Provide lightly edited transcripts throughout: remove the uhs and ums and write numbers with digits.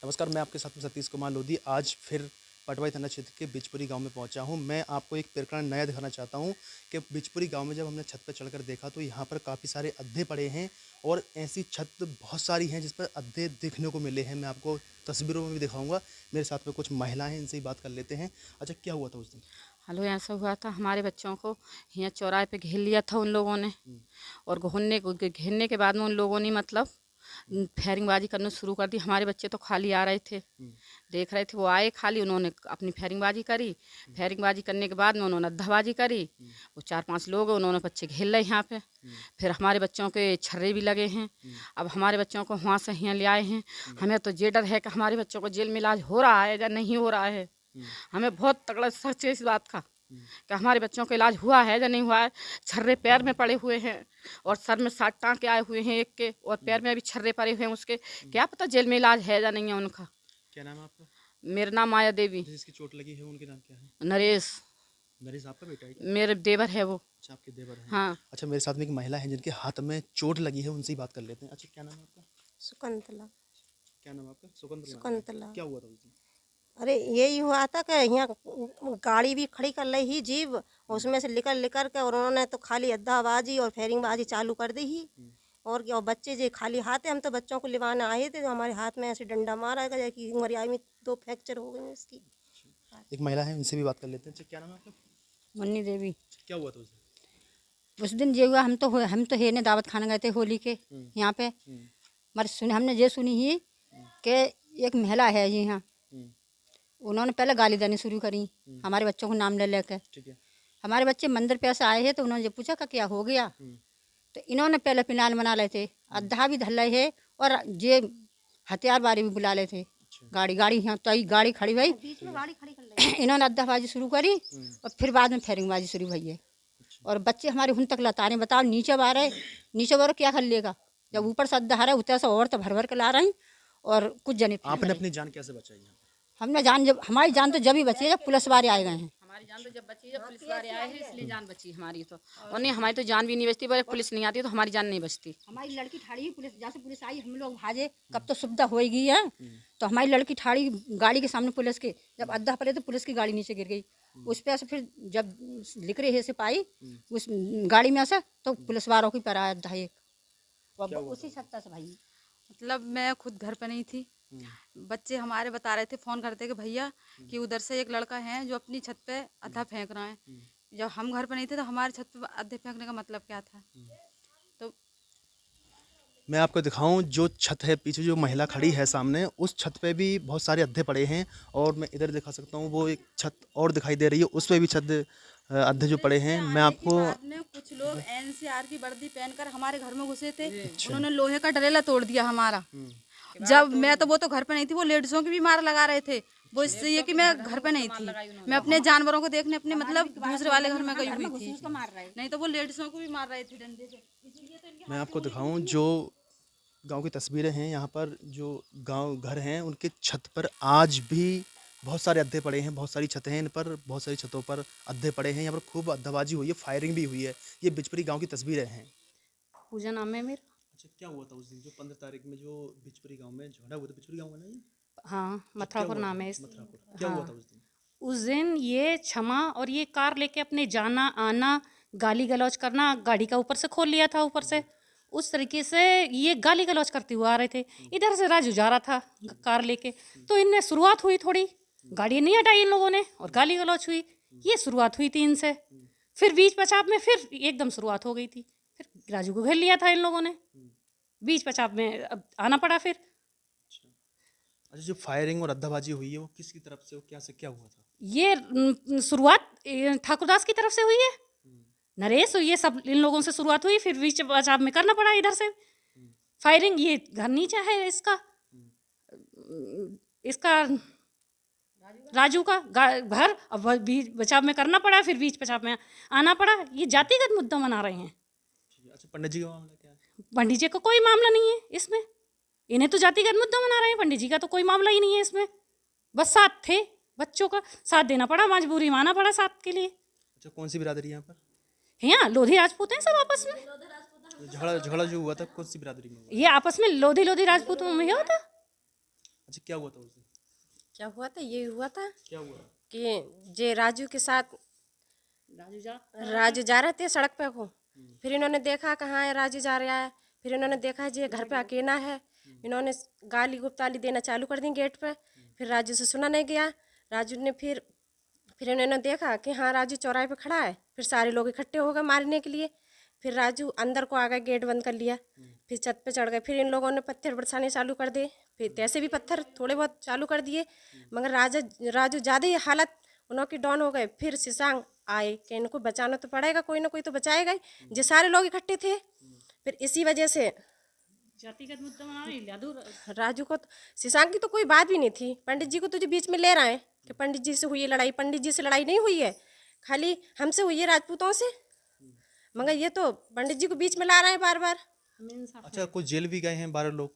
नमस्कार, मैं आपके साथ में सतीश कुमार लोधी। आज फिर पटवाई थाना क्षेत्र के बिचपुरी गांव में पहुंचा हूं। मैं आपको एक प्रकरण नया दिखाना चाहता हूं कि बिचपुरी गांव में जब हमने छत पर चढ़कर देखा तो यहां पर काफ़ी सारे अड्ढे पड़े हैं और ऐसी छत बहुत सारी हैं जिस पर अड्ढे देखने को मिले हैं। मैं आपको तस्वीरों में भी दिखाऊंगा। मेरे साथ में कुछ महिलाएं हैं, इनसे ही बात कर लेते हैं। अच्छा, क्या हुआ था उस दिन? हेलो, ऐसा हुआ था हमारे बच्चों को यहाँ चौराहे पे घेर लिया था उन लोगों ने। और घेरने के बाद में उन लोगों ने मतलब फायरिंगबाजी करना शुरू कर दी। हमारे बच्चे तो खाली आ रहे थे, देख रहे थे। वो आए खाली, उन्होंने अपनी फायरिंगबाजी करी। फायरिंगबाजी करने के बाद में उन्होंने अद्धाबाजी करी। वो 4-5 लोग हैं, उन्होंने बच्चे घेर लिए यहाँ पे। फिर हमारे बच्चों के छर्रे भी लगे हैं। अब हमारे बच्चों को वहाँ से यहाँ ले आए हैं। हमें तो ये डर है कि हमारे बच्चों को जेल में इलाज हो रहा है या नहीं हो रहा है। हमें बहुत तगड़ा सच है इस बात का कि हमारे बच्चों का इलाज हुआ है या नहीं हुआ है। छर्रे पैर में पड़े हुए हैं और सर में 7 टाँके आए हुए हैं एक के, और पैर में अभी छर्रे पड़े हुए हैं उसके। क्या पता जेल में इलाज है या नहीं है उनका। क्या नाम है आपका? मेरा नाम माया देवी। जिसकी चोट लगी है उनके नाम क्या है? नरेश नरेश आपका बेटा है क्या? मेरे देवर है वो। अच्छा, आपके देवर हैं। हाँ। अच्छा, मेरे साथ में एक महिला है जिनके हाथ में चोट लगी है, उनसे ही बात कर लेते हैं। अच्छा, क्या नाम है आपका? सुकंतला। क्या नाम है आपका? सुकंत्र नाम है। सुकंतला। क्या हुआ था उस दिन? अरे यही हुआ था कि यहाँ गाड़ी भी खड़ी कर ली ही जीप, उसमें से निकल निकल के और उन्होंने तो खाली अद्दाबाजी और फेरिंगबाजी चालू कर दी ही। और क्या, और बच्चे जो खाली हाथ है, हम तो बच्चों को लिवाने आए थे तो हमारे हाथ में ऐसे डंडा मारा गया कि उंगलियाई में 2 फ्रैक्चर हो गए इसकी। एक महिला है, उनसे भी बात कर लेते हैं। अच्छा, क्या नाम है आपका? मुन्नी देवी। क्या हुआ था उस दिन? उस दिन ये हुआ, हम तो है ने दावत खाने गए थे होली के यहाँ पे। मगर हमने ये सुनी ही कि एक महिला है जी यहाँ, उन्होंने पहले गाली देनी शुरू करी हमारे बच्चों को नाम ले लेकर। ठीक है। हमारे बच्चे मंदिर पे ऐसे आए हैं तो उन्होंने ये पूछा कि क्या हो गया। तो इन्होंने पहले पिनाल बना लेते थे, अद्धा भी धर है और ये हथियार बारी भी बुला लेते। गाड़ी यहाँ तो गाड़ी खड़ी भाई, इन्होंने अद्धाबाजी शुरू करी और फिर बाद में फायरिंगबाजी शुरू हुई है। और बच्चे हमारे उन तक लतारे, बताओ नीचे बारे, नीचे बारे क्या कर लेगा जब ऊपर से अद्धा है उतर से और तो भर भर के ला रही। और कुछ जने आपने अपनी जान कैसे बचाई यहाँ? हमने जान, जब हमारी जान तो जब ही बची है जब पुलिस वाले आए गए हैं। हमारी जान तो जब बची है जब पुलिस वाले आए हैं, इसलिए जान बची हमारी तो। और नहीं, हमारी तो जान भी नहीं बचती, पर पुलिस नहीं आती तो हमारी जान नहीं बचती। हमारी लड़की ठाड़ी पुलिस, जैसे पुलिस आई हम लोग भागे, कब तो सुविधा हो गई है। तो हमारी लड़की ठाड़ी गाड़ी के सामने पुलिस के, जब अद्धा पड़े तो पुलिस की गाड़ी नीचे गिर गई। उस पर से फिर जब लिख रहे सिपाही उस गाड़ी में ऐसा, तो पुलिस वालों की पर आया अद्धा एक उसी सत्ता से भाई। मतलब मैं खुद घर पे नहीं थी, बच्चे हमारे बता रहे थे, फ़ोन करते कि भैया कि उधर से एक लड़का है जो अपनी छत पे अद्धा फेंक रहा है। जब हम घर पे नहीं थे तो हमारे छत पे अद्धे फेंकने का मतलब क्या था। तो मैं आपको दिखाऊं, जो छत है पीछे जो महिला खड़ी है सामने, उस छत पे भी बहुत सारे अड्ढे पड़े हैं। और मैं इधर दिखा सकता हूं, वो एक छत और दिखाई दे रही है, उस पे भी छत अड्ढे जो पड़े हैं। मैं आपको कुछ लोग एनसीआर की वर्दी पहनकर हमारे घर में घुसे थे। उन्होंने लोहे का डरेला तोड़ दिया हमारा। जब मैं तो, वो तो घर पे नहीं थी, वो लेडीजों की भी मार लगा रहे थे। वो इससे ये कि मैं घर पे नहीं थी, मैं अपने जानवरों को देखने अपने मतलब दूसरे वाले घर में गई हुई थी। नहीं तो वो लेडीजों को भी मार रहे थे डंडे से। मैं आपको दिखाऊं, जो गांव की तस्वीरें हैं, यहाँ पर जो गांव घर हैं उनके छत पर आज भी बहुत सारे अड्ढे पड़े हैं। बहुत सारी छतें हैं, इन पर बहुत सारी छतों पर अड्ढे पड़े हैं। यहाँ पर खूब अड्डाबाजी हुई है, फायरिंग भी हुई है। ये बिचपरी गांव की तस्वीरें हैं। पूजा नाम है मेरा। अच्छा, क्या हुआ था उस दिन जो 15 तारीख में जो बिचपरी गांव में झगड़ा हुआ था? बिचपरी गांव में ना ये? हाँ, मथुरापुर नाम है इस। मथुरापुर। क्या हुआ था उस दिन? उस दिन ये क्षमा और ये कार लेके अपने जाना आना, गाली गलौज करना, गाड़ी का ऊपर से खोल लिया था ऊपर से, उस तरीके से ये गाली गलौज करते हुए आ रहे थे। इधर से राजू जा रहा था कार लेके, तो इनने शुरुआत हुई, थोड़ी गाड़ी नहीं हटाई इन लोगों ने और गाली गलौज हुई। ये शुरुआत हुई थी इनसे। फिर बीच पचाव में फिर एकदम शुरुआत हो गई थी, फिर राजू को घेर लिया था इन लोगों ने। बीच पचाव में अब आना पड़ा फिर। अच्छा, जो फायरिंग और अड्डाबाजी हुई है वो किसकी तरफ से, वो क्या से क्या हुआ था? ये शुरुआत ठाकुरदास की तरफ से हुई है, नरेश, ये सब इन लोगों से शुरुआत हुई। फिर बीच बचाव में करना पड़ा इधर से फायरिंग। ये घर नीचा है इसका, इसका राजू का घर। अब बीच बचाव में करना पड़ा, फिर बीच बचाव में आना पड़ा। ये जातिगत मुद्दा मना रहे हैं। अच्छा, पंडित जी का मामला क्या है? पंडित जी का कोई मामला नहीं है इसमें, इन्हें तो जातिगत मुद्दा मना रहे हैं। पंडित जी का तो कोई मामला ही नहीं है इसमें। बस साथ थे, बच्चों का साथ देना पड़ा, मजबूरी माना पड़ा साथ के लिए। अच्छा, कौन सी बिरादरी यहाँ पर? यहाँ लोधी राजपूत हैं सब आपस में। झगड़ा झगड़ा जो हुआ था कौन सी बिरादरी में हुआ? ये आपस में लोधी लोधी राजपूतों में हुआ था। अच्छा, क्या हुआ था उस दिन? क्या हुआ था, ये हुआ था क्या हुआ? कि जे राजू के साथ राजू जा रहे थे सड़क पे को। फिर इन्होंने देखा कहाँ है राजू जा रहा है। फिर इन्होंने देखा जी घर पे अकेला है। इन्होंने गाली गुप्ताली देना चालू कर दी गेट पे। फिर राजू से सुना नहीं गया। राजू ने फिर इन्होंने देखा कि हाँ राजू चौराहे पे खड़ा है। फिर सारे लोग इकट्ठे हो गए मारने के लिए। फिर राजू अंदर को आ गए, गेट बंद कर लिया। फिर छत पे चढ़ गए। फिर इन लोगों ने पत्थर बरसाने चालू कर दिए। फिर तैसे भी पत्थर थोड़े बहुत चालू कर दिए, मगर राजू ज़्यादा ही हालत उनकी डाउन हो गए। फिर सिसांग आए कि इनको बचाना तो पड़ेगा, कोई ना कोई तो बचाएगा ही। जो सारे लोग इकट्ठे थे। फिर इसी वजह से जातिगत मुद्दा बना लिया दूर। राजू को सिसांग की तो कोई बात भी नहीं थी। पंडित जी को तो जो बीच में ले रहे हैं कि पंडित जी से हुई है लड़ाई। पंडित जी से लड़ाई नहीं हुई है, खाली हमसे हुई है राजपूतों से। मगर ये तो पंडित जी को बीच में ला रहे हैं बार बार। अच्छा, कुछ जेल भी गए हैं 12 लोग?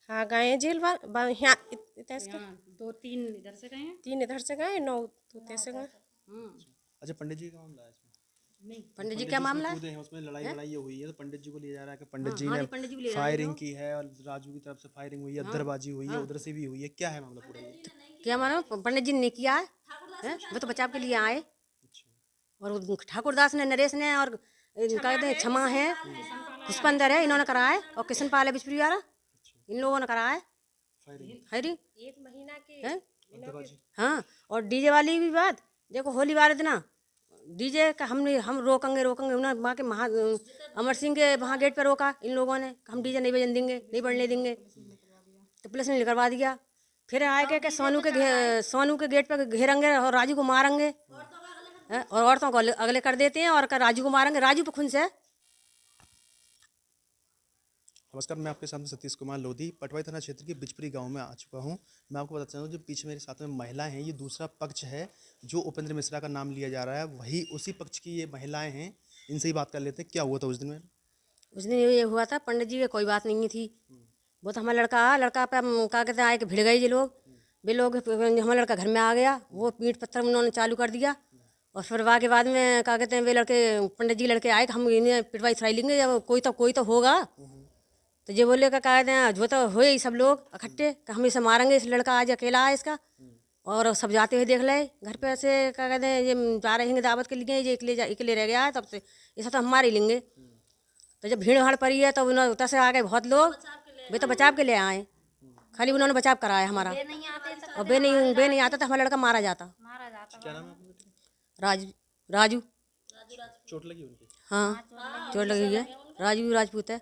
हाँ गए हैं जेल बार यहाँ इसके 2-3 इधर से गए हैं। 3 इधर से गए, 9 तैसे गए। अच्छा, पंडित जी का मामला है इसमें? पंडित जी क्या मामला है? कूदे हैं उसमें, लड़ाई ये हुई है तो पंडित जी को लिया जा रहा है कि पंडित जी ने फायरिंग की है और राजू की तरफ से फायरिंग हुई है, अद्दरबाजी हुई है, उधर से भी हुई है। क्या है मामला पूरा ये? क्या मानो पंडित जी ने किया है, वो तो बचाव के लिए आए। और ठाकुरदास ने, नरेश ने और कहते हैं क्षमा है, पुष्पंदर है, इन्होंने करा है। और किशन पाल है बिजपुरी वाला, इन लोगों ने करा है फायरिंग। 1 महीना के अद्दरबाजी। हाँ, और डीजे वाली भी बात देखो, होली वाले दिन डीजे का हम रोकेंगे उन्होंने वहाँ के अमर सिंह के वहाँ गेट पर रोका इन लोगों ने। हम डीजे नहीं बजने देंगे, नहीं बढ़ने देंगे, तो पुलिस ने निकलवा दिया। फिर आए के सोनू के गेट पर घेरेंगे और राजू को मारेंगे। और औरतों को अगले कर देते हैं और राजू को मारेंगे। राजू पे खून से। नमस्कार, मैं आपके सामने सतीश कुमार लोधी पटवाई थाना क्षेत्र के बिजपुरी गांव में आ चुका हूं। मैं आपको बताना चाहूँ, जो पीछे मेरे साथ में महिलाएं हैं, ये दूसरा पक्ष है जो उपेंद्र मिश्रा का नाम लिया जा रहा है। वही उसी पक्ष की ये महिलाएं हैं, इनसे ही बात कर लेते हैं। क्या हुआ था उस दिन में? उस दिन ये हुआ था, पंडित जी की कोई बात नहीं थी। वो तो हमारा लड़का पे क्या कहते हैं आए के भिड़ गए ये लोग। वे लोग हमारा लड़का घर में आ गया, वो पीठ पत्थर उन्होंने चालू कर दिया। और फिर वाह के बाद में क्या कहते हैं वे लड़के पंडित जी लड़के आए कि हम इन्हें पिटवाई थराई लेंगे, जब कोई तो होगा। तो ये बोले क्या कहते हैं जो तो हुए ही सब लोग इकट्ठे कि हम इसे मारेंगे, इस लड़का आज अकेला है इसका। और सब जाते हुए देख ले घर पे ऐसे क्या कहते हैं ये जा रहे हैं दावत के लिए, ये अकेले रह गया है, तब से ऐसा तो हम मार ही लेंगे। तो जब भीड़ भाड़ पड़ी है तो उन्होंने उतर से आ गए बहुत लोग। वे तो बचाव के लिए आए, खाली उन्होंने बचाव कराया हमारा। और बे नहीं आता तो हमारा लड़का मारा जाता। क्या नाम है आपका? राजू। चोट लगी उनकी? हाँ, चोट लगी है। राजू राजपूत है।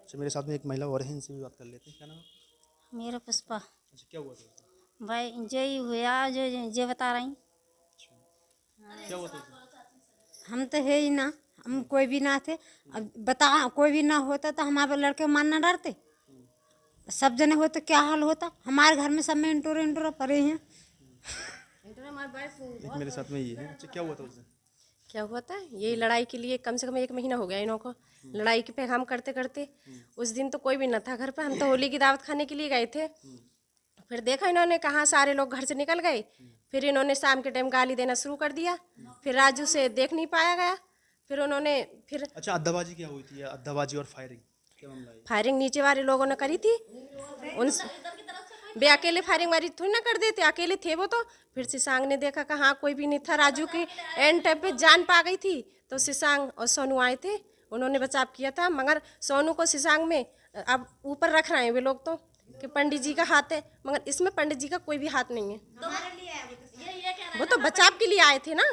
अच्छा, मेरे साथ में एक महिला और है, इनसे भी बात कर लेते हैं। क्या नाम है? मेरा पुष्पा। अच्छा, क्या हुआ था? भाई जो ही हुआ जो बता रही। क्या हुआ था? हम तो है ही ना, हम कोई भी ना थे। अब बता कोई भी ना होता तो हमारे लड़के मारना डरते। सब जने होते क्या हाल होता। हमारे घर में सब में इंटोर पड़े हैं। एक मेरे साथ में ये है। अच्छा, क्या हुआ था उस दिन? क्या हुआ था, यही लड़ाई के लिए कम से कम 1 महीना हो गया इन्हों को। लड़ाई के पैगाम करते करते उस दिन तो कोई भी न था घर पे। हम तो होली की दावत खाने के लिए गए थे। फिर देखा इन्होंने कहाँ सारे लोग घर से निकल गए। फिर इन्होंने शाम के टाइम गाली देना शुरू कर दिया। फिर राजू से देख नहीं पाया गया। फिर उन्होंने अच्छा, अद्दरबाजी क्या हुई थी? अद्दरबाजी और फायरिंग क्या मामला है? फायरिंग नीचे वाले लोगों ने करी थी। उन वे अकेले फायरिंग वारी थोड़ी ना कर देते, अकेले थे वो तो। फिर सिसांग ने देखा कि हाँ कोई भी नहीं था। राजू की एंड टाइम पे जान पा गई थी तो सिसांग और सोनू आए थे, उन्होंने बचाव किया था। मगर सोनू को सिसांग में अब ऊपर रख रहे हैं वे लोग तो कि पंडित जी का हाथ है, मगर इसमें पंडित जी का कोई भी हाथ नहीं है। वो तो बचाव के लिए आए थे ना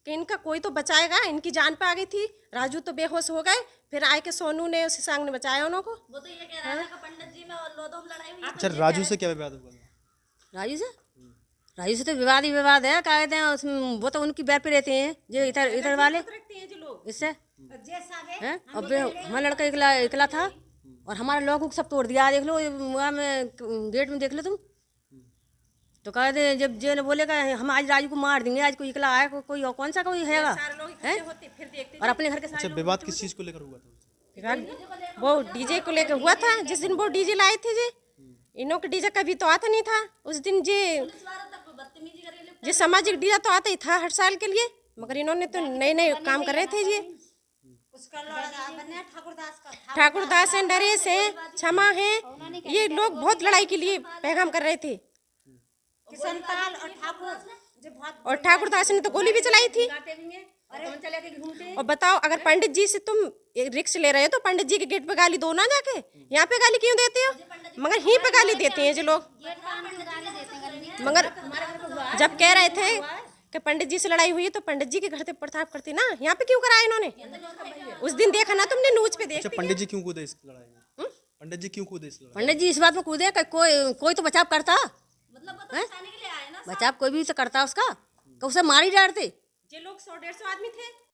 कि इनका कोई तो बचाएगा। इनकी जान पे आ गई थी। राजू तो बेहोश हो गए। फिर आए के सोनू ने सिसांग ने बचाया उन्हों को। वो तो ये कह रहा है कि पंडित जी में और लोदों में लड़ाई हुई। अच्छा, राजू से क्या विवाद हुआ? राजू से तो विवाद ही विवाद है। क्या कहते हैं वो तो उनकी बैर पे रहते हैं जो इधर वाले इससे हैं। और हमारा लड़का इकला था और हमारे लोगों को सब तोड़ दिया। देख लो वहाँ में गेट में देख लो तुम। तो कहते हैं जब जो ने बोलेगा हम आज राजू को मार देंगे, आज कोई इकला आया कोई और कौन सा कोई हैगा है? और अपने घर के अच्छा, विवाद किस चीज़ को लेकर हुआ था? वो डीजे को लेकर हुआ था। जिस दिन वो डीजे लाए थे जी, इन्हों का डीजे कभी तो आता नहीं था। उस दिन जी सामाजिक डीजे तो आता ही था हर साल के लिए, मगर इन्होंने तो नए नए काम कर रहे थे जी। ठाकुरदास हैं, नरेश हैं, क्षमा हैं, ये लोग बहुत लड़ाई के लिए पैगाम कर रहे थे। और ठाकुरदास ने तो गोली भी चलाई थी। और बताओ, अगर पंडित जी से तुम रिक्स ले रहे हो तो पंडित जी के गेट पे गाली दो ना, जाके यहाँ पे गाली क्यों देते हो? मगर यहीं पे गाली देते हैं जो लोग। मगर जब कह रहे थे कि पंडित जी से लड़ाई हुई है तो पंडित जी के घर से प्रताप करती ना, यहाँ पे क्यों कराया इन्होंने? उस दिन देखा ना तुमने न्यूज पे? अच्छा, पंडित जी क्यों कूदे इस लड़ाई में? पंडित जी क्यों कूदे इस लड़ाई में? पंडित जी इस बात में कूदे कि कोई तो बचाव करता, बचाव कोई भी तो करता उसका, उसे मार ही डालते। ये लोग 100-150 आदमी थे।